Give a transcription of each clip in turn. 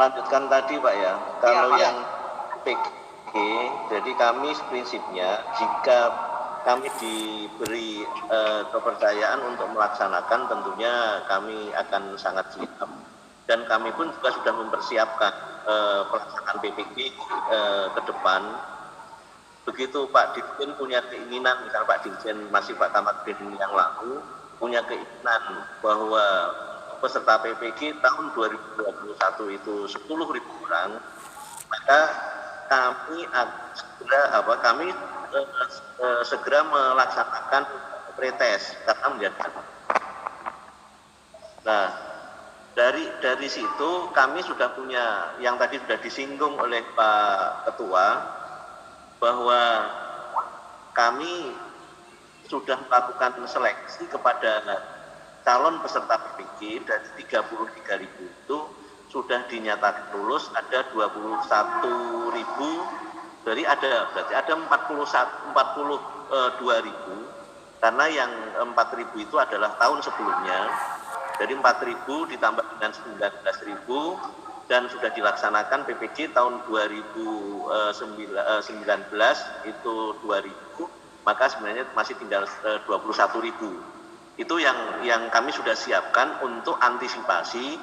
melanjutkan tadi Pak ya, kalau yang PG, jadi kami prinsipnya jika kami diberi kepercayaan untuk melaksanakan, tentunya kami akan sangat siap, dan kami pun juga sudah mempersiapkan pelaksanaan PPG ke depan. Begitu Pak Dirjen punya keinginan, misalnya Pak Dirjen masih Pak Kamarudin yang lalu punya keinginan bahwa peserta PPG tahun 2021 itu 10.000 orang, maka kami segera melaksanakan pretest karena melihat. Nah, dari situ kami sudah punya yang tadi sudah disinggung oleh Pak Ketua bahwa kami sudah melakukan seleksi kepada calon peserta PPG dari 33.000 itu sudah dinyatakan lulus ada 21.000, berarti ada 42.000 karena yang 4.000 itu adalah tahun sebelumnya. Jadi 4.000 ditambah dengan 19.000 dan sudah dilaksanakan PPG tahun 2019 itu 2.000, maka sebenarnya masih tinggal 21.000. Itu yang kami sudah siapkan untuk antisipasi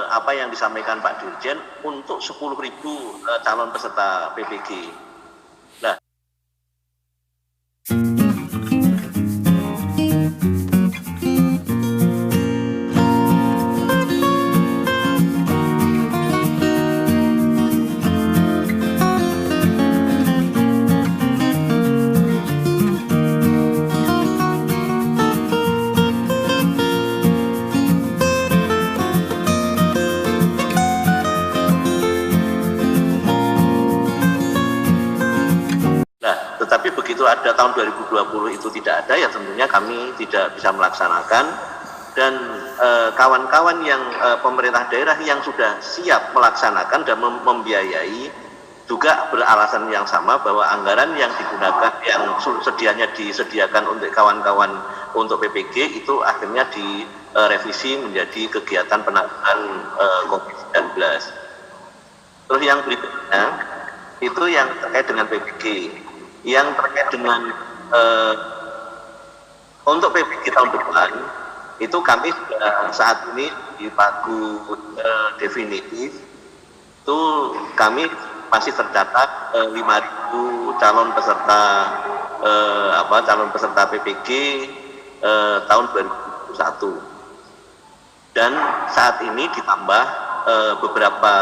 apa yang disampaikan Pak Dirjen untuk 10.000 calon peserta PPG. Nah, tetapi begitu ada tahun 2020 itu tidak ada, ya tentunya kami tidak bisa melaksanakan. Dan kawan-kawan yang pemerintah daerah yang sudah siap melaksanakan dan membiayai juga beralasan yang sama bahwa anggaran yang digunakan yang sedianya disediakan untuk kawan-kawan untuk PPG itu akhirnya direvisi menjadi kegiatan penanganan COVID-19. Terus yang berikutnya itu yang terkait dengan PPG. Yang terkait dengan untuk PPG tahun depan itu kami saat ini di pagu definitif itu kami masih tercatat 5.000 calon peserta PPG tahun 2021, dan saat ini ditambah beberapa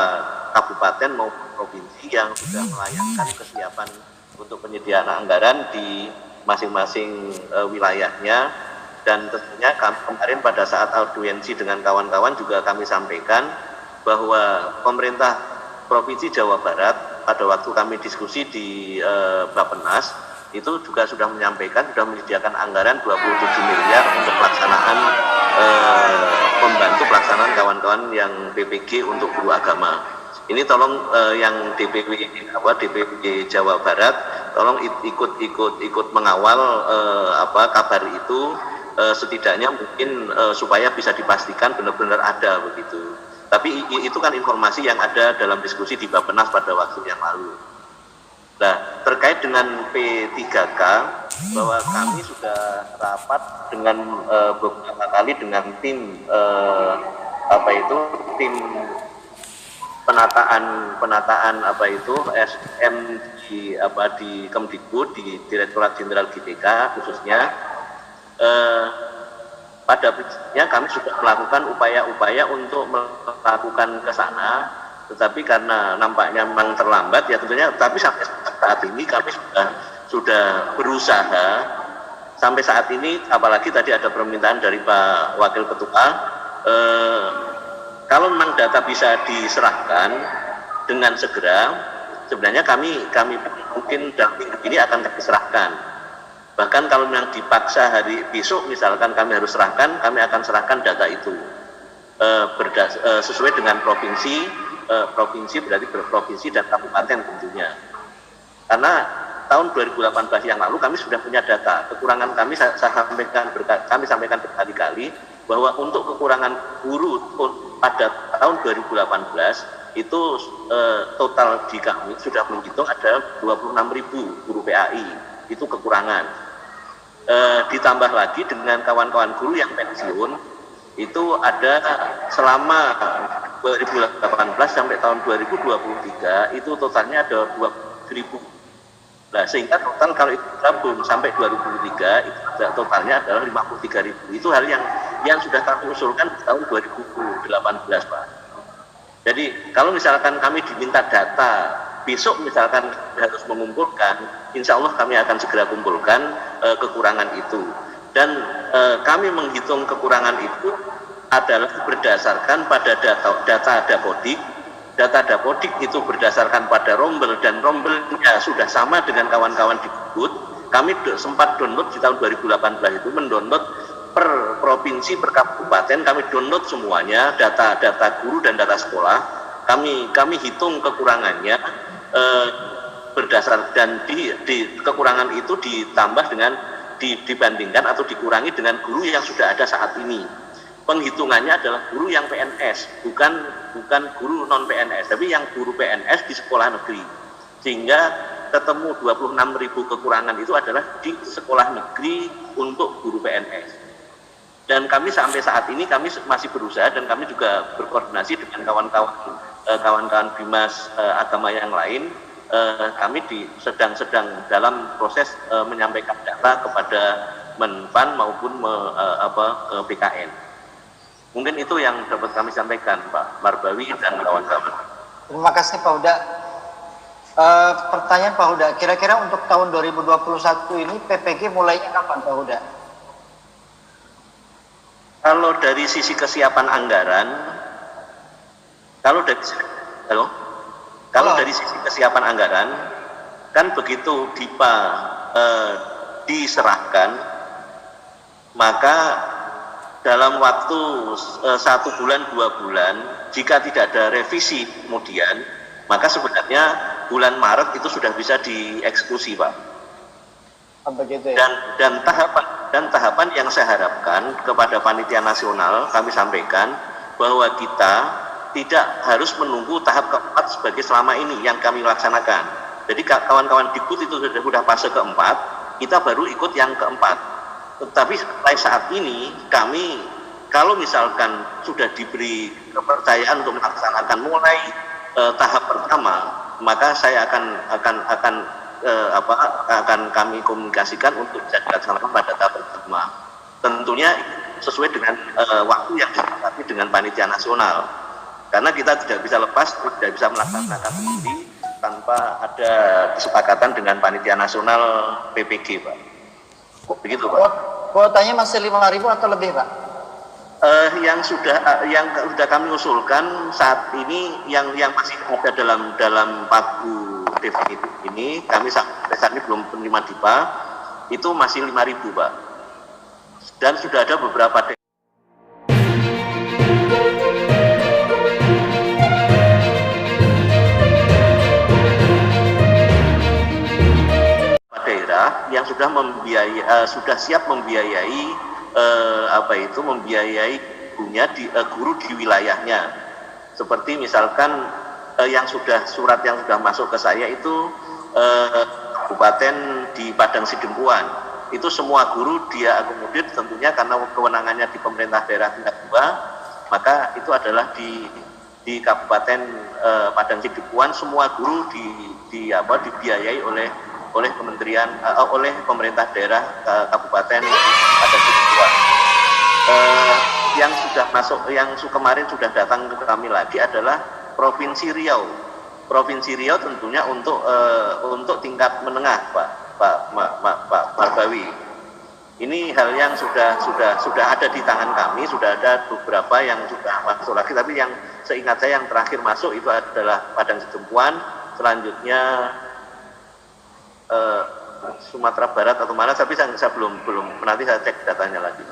kabupaten maupun provinsi yang sudah melayangkan kesiapan untuk penyediaan anggaran di masing-masing wilayahnya. Dan tentunya kemarin pada saat audiensi dengan kawan-kawan juga kami sampaikan bahwa pemerintah Provinsi Jawa Barat pada waktu kami diskusi di Bappenas itu juga sudah menyampaikan, sudah menyediakan anggaran 27 miliar untuk pelaksanaan membantu pelaksanaan kawan-kawan yang PPG untuk guru agama. Ini tolong yang DPW Jawa Barat tolong ikut mengawal kabar itu, setidaknya mungkin supaya bisa dipastikan benar-benar ada begitu. Tapi itu kan informasi yang ada dalam diskusi di Bappenas pada waktu yang lalu. Nah, terkait dengan P3K, bahwa kami sudah rapat dengan beberapa kali dengan tim tim penataan SM di Kemdikbud, di Direktorat Jenderal GTK khususnya. Pada prinsipnya kami sudah melakukan upaya-upaya untuk melakukan ke sana, tetapi karena nampaknya memang terlambat ya tentunya. Tapi sampai saat ini kami sudah berusaha sampai saat ini, apalagi tadi ada permintaan dari Pak Wakil Ketua, kalau memang data bisa diserahkan dengan segera, sebenarnya kami mungkin dalam minggu ini akan diserahkan. Bahkan kalau memang dipaksa hari besok misalkan kami harus serahkan, kami akan serahkan data itu sesuai dengan provinsi berarti berprovinsi dan kabupaten tentunya. Karena tahun 2018 yang lalu kami sudah punya data. Kekurangan kami kami sampaikan berkali-kali bahwa untuk kekurangan guru pada tahun 2018 itu total di kami sudah menghitung ada 26.000 guru PAI, itu kekurangan. Ditambah lagi dengan kawan-kawan guru yang pensiun, itu ada selama 2018 sampai tahun 2023 itu totalnya ada 20.000. Nah, sehingga total kalau itu gabung sampai 2023 itu totalnya adalah 53.000. Itu hal yang sudah kami usulkan di tahun 2018, Pak. Jadi kalau misalkan kami diminta data besok misalkan harus mengumpulkan, insya Allah kami akan segera kumpulkan kekurangan itu. Dan kami menghitung kekurangan itu adalah berdasarkan pada data Dapodik. Data Dapodik itu berdasarkan pada rombel, dan rombelnya sudah sama dengan kawan-kawan di Kebud. Kami sempat download di tahun 2018 itu, mendownload per provinsi, per kabupaten, kami download semuanya, data guru dan data sekolah. Kami hitung kekurangannya berdasar, dan di kekurangan itu ditambah dengan dibandingkan atau dikurangi dengan guru yang sudah ada saat ini. Penghitungannya adalah guru yang PNS, bukan guru non PNS, tapi yang guru PNS di sekolah negeri. Sehingga ketemu 26.000 kekurangan itu adalah di sekolah negeri untuk guru PNS. Dan kami sampai saat ini kami masih berusaha, dan kami juga berkoordinasi dengan kawan-kawan Bimas agama yang lain. Kami sedang dalam proses menyampaikan data kepada Menpan maupun BKN. Mungkin itu yang dapat kami sampaikan, Pak Marbawi dan kawan-kawan. Terima kasih Pak Huda. Pertanyaan Pak Huda, kira-kira untuk tahun 2021 ini PPG mulainya kapan Pak Huda? Kalau dari sisi kesiapan anggaran, dari sisi kesiapan anggaran, kan begitu DIPA diserahkan, maka dalam waktu 1 bulan 2 bulan, jika tidak ada revisi kemudian, maka sebenarnya bulan Maret itu sudah bisa dieksekusi, Pak. Begitu ya? Dan tahapan yang saya harapkan kepada panitia nasional, kami sampaikan bahwa kita tidak harus menunggu tahap keempat sebagai selama ini yang kami laksanakan. Jadi kawan-kawan Dikbud itu sudah fase keempat, kita baru ikut yang keempat. Tetapi sampai saat ini kami, kalau misalkan sudah diberi kepercayaan untuk melaksanakan mulai tahap pertama, maka saya akan kami komunikasikan untuk bisa dilaksanakan pada tahap pertama. Tentunya sesuai dengan waktu yang disepakati dengan panitia nasional. Karena kita tidak bisa lepas, tidak bisa melaksanakan sendiri tanpa ada kesepakatan dengan panitia nasional PPG, Pak. Begitu, Pak. Kuotanya masih 5.000 atau lebih, Pak? Yang sudah kami usulkan saat ini yang masih ada dalam pagu definitif ini, kami sampai saat ini belum menerima DIPA, itu masih 5.000, Pak. Dan sudah ada beberapa daerah yang sudah sudah siap membiayai guru di wilayahnya. Seperti misalkan yang surat yang sudah masuk ke saya itu kabupaten di Padang Sidempuan. Itu semua guru dia akomodir, tentunya karena kewenangannya di pemerintah daerah tingkat 2, maka itu adalah di Kabupaten Padang Sidempuan, semua guru dibiayai oleh kementerian oleh pemerintah daerah Kabupaten Padang Sidempuan. Yang sudah masuk, yang kemarin sudah datang ke kami lagi adalah Provinsi Riau. Provinsi Riau tentunya untuk tingkat menengah, Pak Marbawi. Ini hal yang sudah ada di tangan kami, sudah ada beberapa yang sudah masuk lagi, tapi yang seingat saya yang terakhir masuk itu adalah Padang Sidempuan, selanjutnya Sumatera Barat atau mana, tapi saya belum nanti saya cek datanya lagi.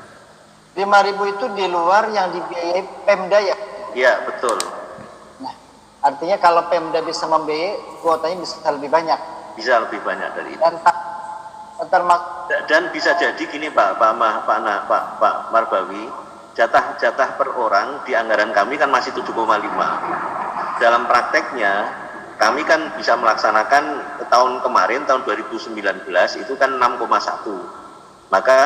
5.000 itu di luar yang dibiayai Pemda ya? Iya, betul. Nah, artinya kalau Pemda bisa membiayai, kuotanya bisa lebih banyak. Bisa lebih banyak dari itu. Dan bisa jadi gini Pak Marbawi, jatah per orang di anggaran kami kan masih 7,5. Dalam prakteknya kami kan bisa melaksanakan tahun kemarin, tahun 2019 itu kan 6,1. Maka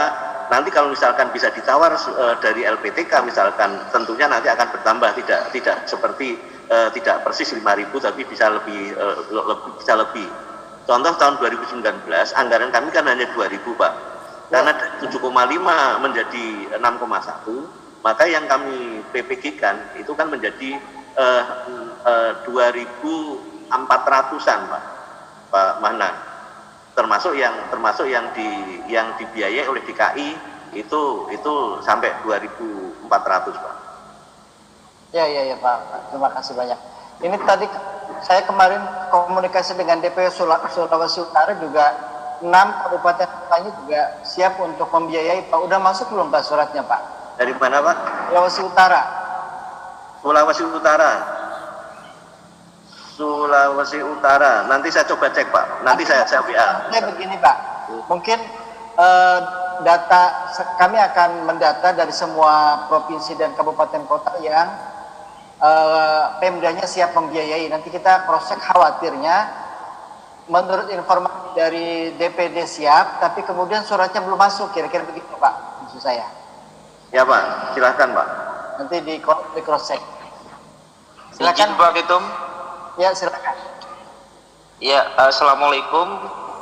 nanti kalau misalkan bisa ditawar dari LPTK misalkan, tentunya nanti akan bertambah, tidak seperti tidak persis 5.000 tapi bisa lebih. Contoh tahun 2019 anggaran kami kan hanya 2.000 Pak. Karena 7,5 menjadi 6,1, maka yang kami PPG-kan itu kan menjadi 2.400-an Pak Mahnan. Termasuk yang dibiayai oleh DKI itu sampai 2.400 Pak. Ya Pak, terima kasih banyak. Ini tadi saya kemarin komunikasi dengan DPW Sulawesi Utara juga 6 kabupaten kotanya juga siap untuk membiayai Pak. Udah masuk belum Pak suratnya Pak? Dari mana Pak? Sulawesi Utara. Sulawesi Utara. Sulawesi Utara. Nanti saya coba cek Pak. Nanti saya WA. Saya begini Pak. Mungkin data kami akan mendata dari semua provinsi dan kabupaten kota yang Pemdanya siap membiayai. Nanti kita cross check, khawatirnya menurut informasi dari DPD siap, tapi kemudian suratnya belum masuk, kira-kira begitu Pak, maksud saya. Ya Pak, silakan Pak. Nanti di cross check. Silakan. Izin Pak Ketum. Ya silakan. Ya, assalamualaikum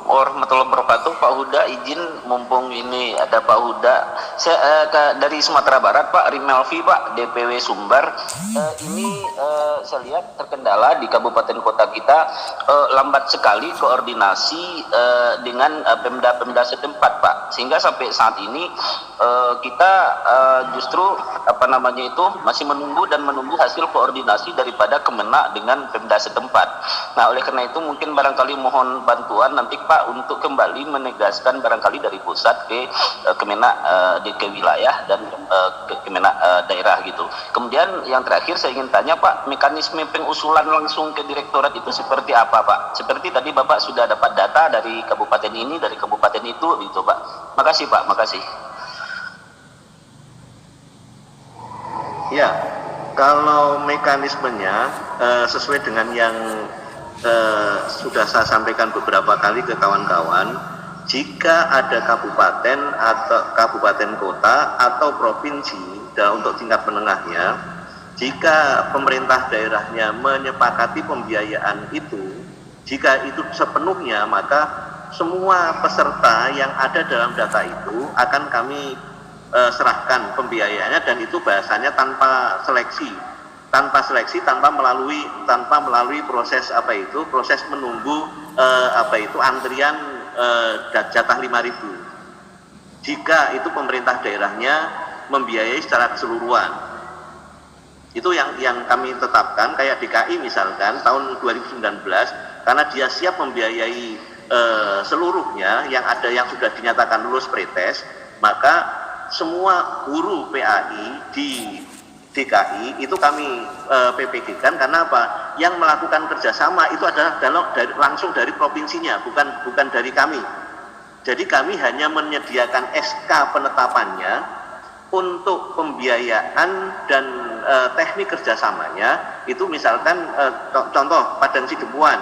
warahmatullahi wabarakatuh. Pak Huda, izin mumpung ini ada Pak Huda. Saya dari Sumatera Barat Pak, Rimelvi Pak, DPW Sumbar. Ini saya lihat terkendala di kabupaten kota kita, lambat sekali koordinasi dengan Pemda setempat Pak, sehingga sampai saat ini kita justru masih menunggu hasil koordinasi daripada Kemenak dengan Pemda setempat. Nah, oleh karena itu mungkin barangkali mohon bantuan nanti Pak untuk kembali menegaskan barangkali dari pusat ke Kemenak ke wilayah dan ke Kemenak daerah gitu. Kemudian yang terakhir saya ingin tanya Pak, mekanisme pengusulan langsung ke direktorat itu seperti apa Pak? Seperti tadi Bapak sudah dapat data dari kabupaten ini, dari kabupaten itu gitu Pak. Makasih Pak, makasih. Ya, kalau mekanismenya sesuai dengan yang sudah saya sampaikan beberapa kali ke kawan-kawan, jika ada kabupaten atau kabupaten kota atau provinsi untuk tingkat menengahnya, jika pemerintah daerahnya menyepakati pembiayaan itu, jika itu sepenuhnya, maka semua peserta yang ada dalam data itu akan kami serahkan pembiayaannya, dan itu bahasanya tanpa seleksi, tanpa melalui proses proses menunggu antrian jatah 5.000. Jika itu pemerintah daerahnya membiayai secara keseluruhan, itu yang kami tetapkan. Kayak DKI misalkan tahun 2019, karena dia siap membiayai seluruhnya, yang sudah dinyatakan lulus pretest, maka semua guru PAI di DKI itu kami PPG-kan. Karena apa? Yang melakukan kerjasama itu adalah langsung dari provinsinya, bukan dari kami. Jadi kami hanya menyediakan SK penetapannya untuk pembiayaan dan teknik kerjasamanya. Itu misalkan contoh Padang Sidempuan,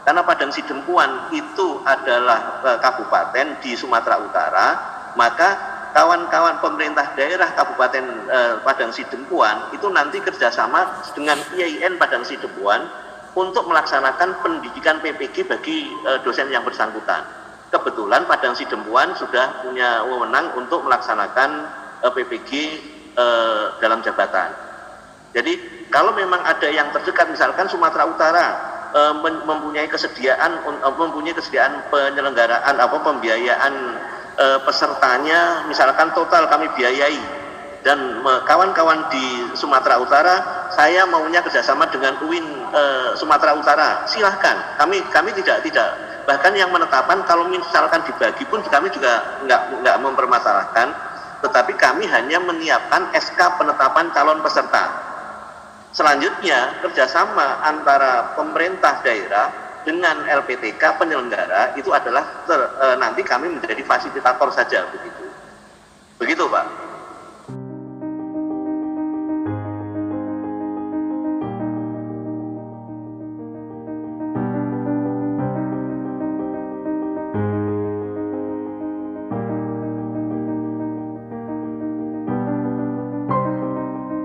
karena Padang Sidempuan itu adalah kabupaten di Sumatera Utara, maka kawan-kawan pemerintah daerah Kabupaten Padang Sidempuan itu nanti kerjasama dengan IAIN Padang Sidempuan untuk melaksanakan pendidikan PPG bagi dosen yang bersangkutan. Kebetulan Padang Sidempuan sudah punya wewenang untuk melaksanakan PPG dalam jabatan. Jadi kalau memang ada yang terdekat, misalkan Sumatera Utara mempunyai kesediaan penyelenggaraan pembiayaan pesertanya, misalkan total kami biayai, dan kawan-kawan di Sumatera Utara saya maunya kerjasama dengan UIN Sumatera Utara, silahkan. Kami tidak bahkan yang menetapkan kalau misalkan dibagi pun kami juga nggak mempermasalahkan, tetapi kami hanya menyiapkan SK penetapan calon peserta. Selanjutnya kerjasama antara pemerintah daerah dengan LPTK penyelenggara itu adalah nanti kami menjadi fasilitator saja, begitu Pak.